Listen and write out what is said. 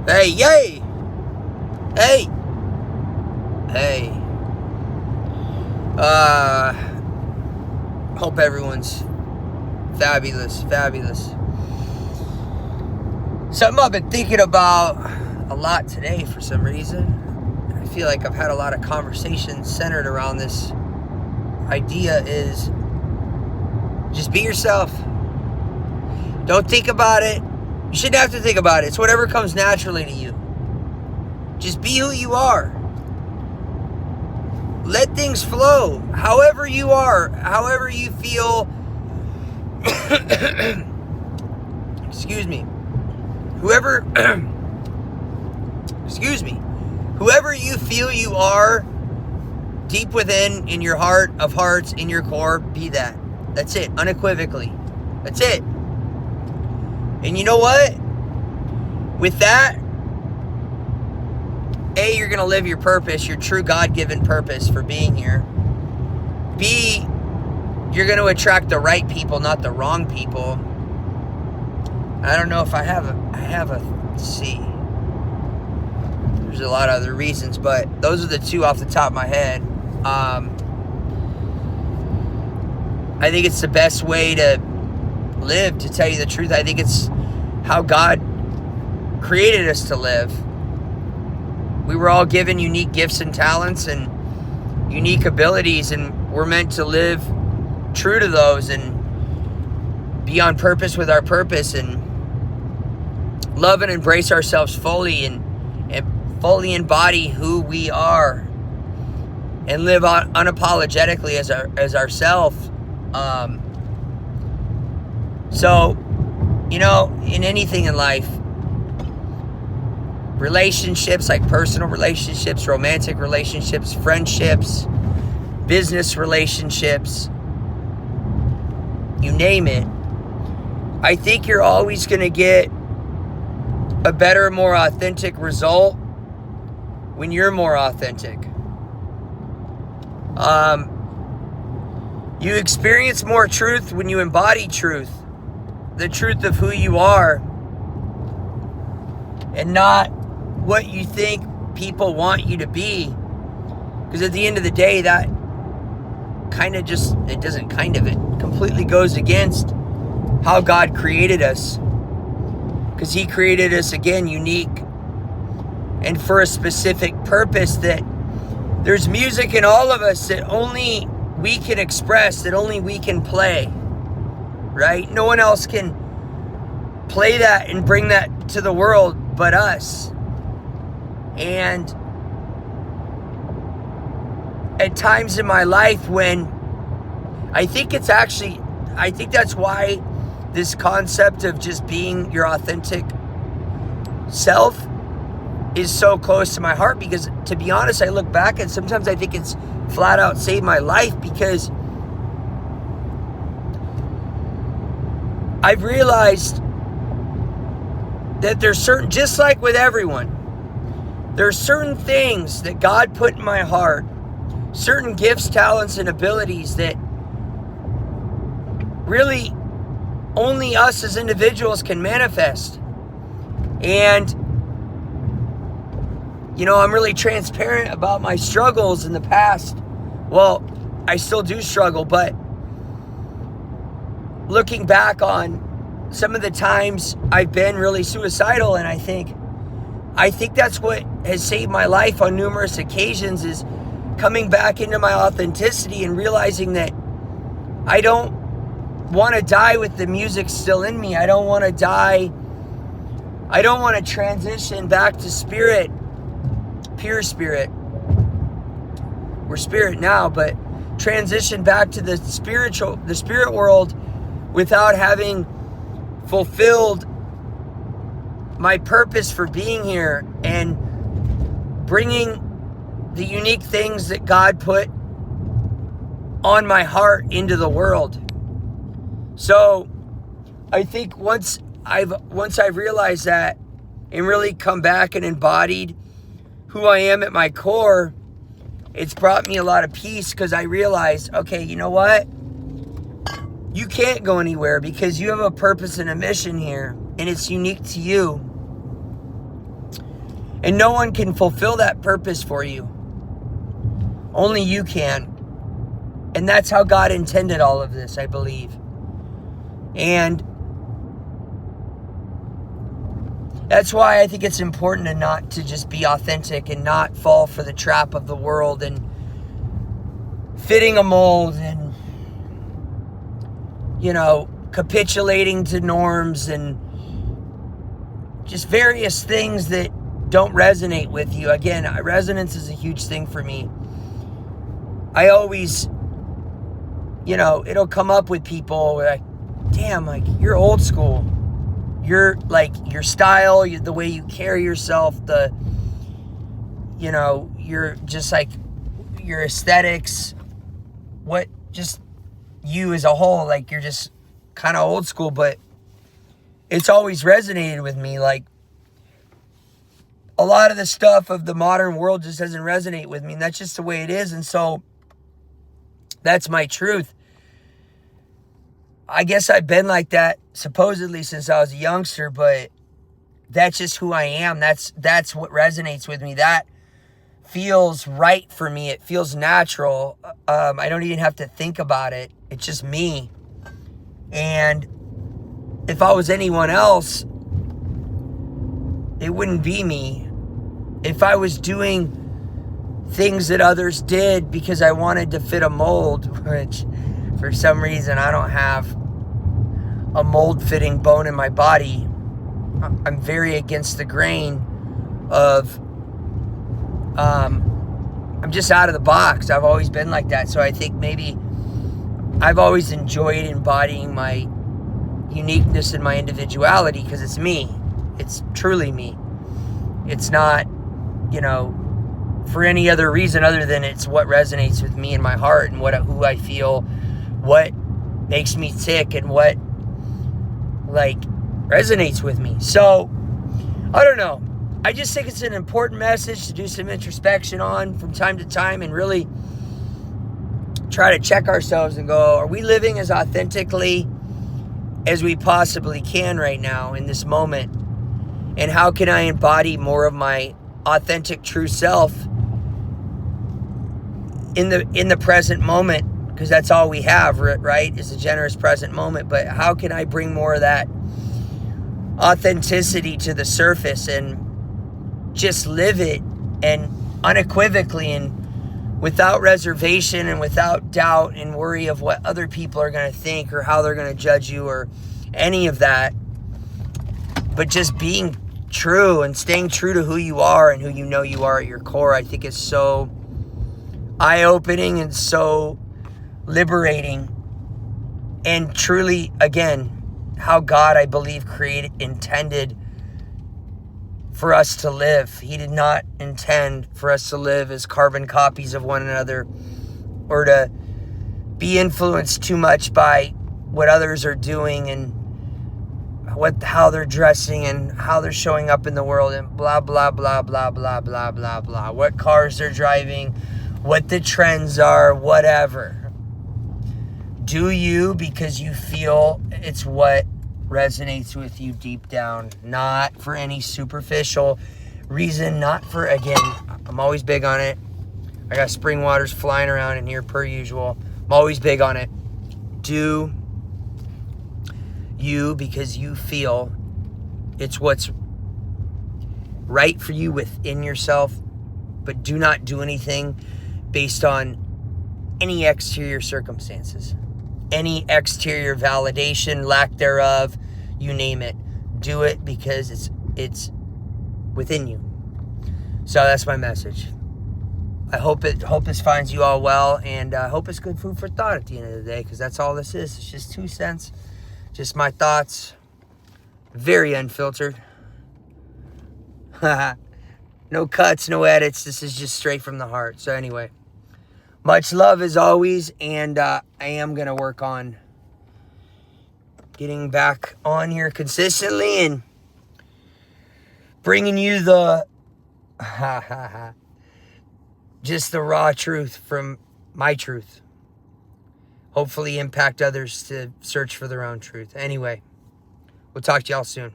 Hey, yay! Hey! Hey. Hope everyone's fabulous. Something I've been thinking about a lot today for some reason. I feel like I've had a lot of conversations centered around this idea is just be yourself. Don't think about it. You shouldn't have to think about it. It's whatever comes naturally to you. Just be who you are. Let things flow. However you are, however you feel. Excuse me. Whoever you feel you are deep within, in your heart of hearts, in your core, be that. That's it, unequivocally. That's it. And you know what? With that, A, you're going to live your purpose, your true God-given purpose for being here. B, you're going to attract the right people, not the wrong people. I don't know if I have a C. There's a lot of other reasons, but those are the two off the top of my head. I think it's the best way to live, to tell you the truth. I think it's how God created us to live. We were all given unique gifts and talents and unique abilities, and we're meant to live true to those and be on purpose with our purpose and love and embrace ourselves fully and fully embody who we are and live unapologetically as ourselves. So, you know, in anything in life, relationships, like personal relationships, romantic relationships, friendships, business relationships, you name it, I think you're always going to get a better, more authentic result when you're more authentic. You experience more truth when you embody truth, the truth of who you are, and not what you think people want you to be. Because at the end of the day, that it completely goes against how God created us. Because He created us, again, unique and for a specific purpose, that there's music in all of us that only we can express, that only we can play, right? No one else can play that and bring that to the world but us. And at times in my life when I think that's why this concept of just being your authentic self is so close to my heart, because to be honest, I look back and sometimes I think it's flat out saved my life, because I've realized that there's certain, just like with everyone, there's certain things that God put in my heart, certain gifts, talents, and abilities that really only us as individuals can manifest. And, you know, I'm really transparent about my struggles in the past. Well, I still do struggle, but looking back on some of the times I've been really suicidal, and I think that's what has saved my life on numerous occasions, is coming back into my authenticity and realizing that I don't want to die with the music still in me. I don't want to die. I don't want to transition back to spirit, pure spirit. We're spirit now, but transition back to the spirit world without having fulfilled my purpose for being here and bringing the unique things that God put on my heart into the world. So I think once I've realized that and really come back and embodied who I am at my core, it's brought me a lot of peace, because I realized, okay, you know what? You can't go anywhere because you have a purpose and a mission here, and it's unique to you. And no one can fulfill that purpose for you. Only you can. And that's how God intended all of this, I believe. And that's why I think it's important to just be authentic and not fall for the trap of the world and fitting a mold and, capitulating to norms and just various things that don't resonate with you. Again, resonance is a huge thing for me. I always, it'll come up with people like, damn, like, you're old school. You're like, your style, the way you carry yourself, you're just like, your aesthetics, just you as a whole, like, you're just kind of old school. But it's always resonated with me. Like, a lot of the stuff of the modern world just doesn't resonate with me. And that's just the way it is. And so that's my truth. I guess I've been like that supposedly since I was a youngster, but that's just who I am. That's what resonates with me. That feels right for me. It feels natural. I don't even have to think about it. It's just me. And if I was anyone else, it wouldn't be me. If I was doing things that others did because I wanted to fit a mold, which for some reason I don't have a mold-fitting bone in my body. I'm very against the grain of, I'm just out of the box. I've always been like that. So I think maybe I've always enjoyed embodying my uniqueness and my individuality because it's me. It's truly me. It's not, for any other reason other than it's what resonates with me in my heart and who I feel, what makes me tick and what resonates with me. So I don't know. I just think it's an important message to do some introspection on from time to time and really try to check ourselves and go, are we living as authentically as we possibly can right now in this moment? And how can I embody more of my authentic true self in the present moment? Because that's all we have, right? Is a generous present moment. But how can I bring more of that authenticity to the surface and just live it and unequivocally and without reservation and without doubt and worry of what other people are going to think or how they're going to judge you or any of that, but just being true and staying true to who you are and who you know you are at your core, I think is so eye-opening and so liberating. And truly, again, how God, I believe, intended for us to live. He did not intend for us to live as carbon copies of one another or to be influenced too much by what others are doing and how they're dressing and how they're showing up in the world and blah, blah, blah, blah, blah, blah, blah, blah, what cars they're driving, what the trends are, whatever. Do you because you feel it's what resonates with you deep down, not for any superficial reason, not for, again, I'm always big on it. I got spring waters flying around in here per usual. I'm always big on it. Do you because you feel it's what's right for you within yourself, but do not do anything based on any exterior circumstances, any exterior validation, lack thereof, you name it. Do it because it's within you. So that's my message. I hope this finds you all well, and I hope it's good food for thought at the end of the day, because that's all this is. It's just 2 cents, just my thoughts, very unfiltered. No cuts, no edits. This is just straight from the heart. So anyway, much love as always, and I am going to work on getting back on here consistently and bringing you the just the raw truth from my truth. Hopefully impact others to search for their own truth. Anyway, we'll talk to y'all soon.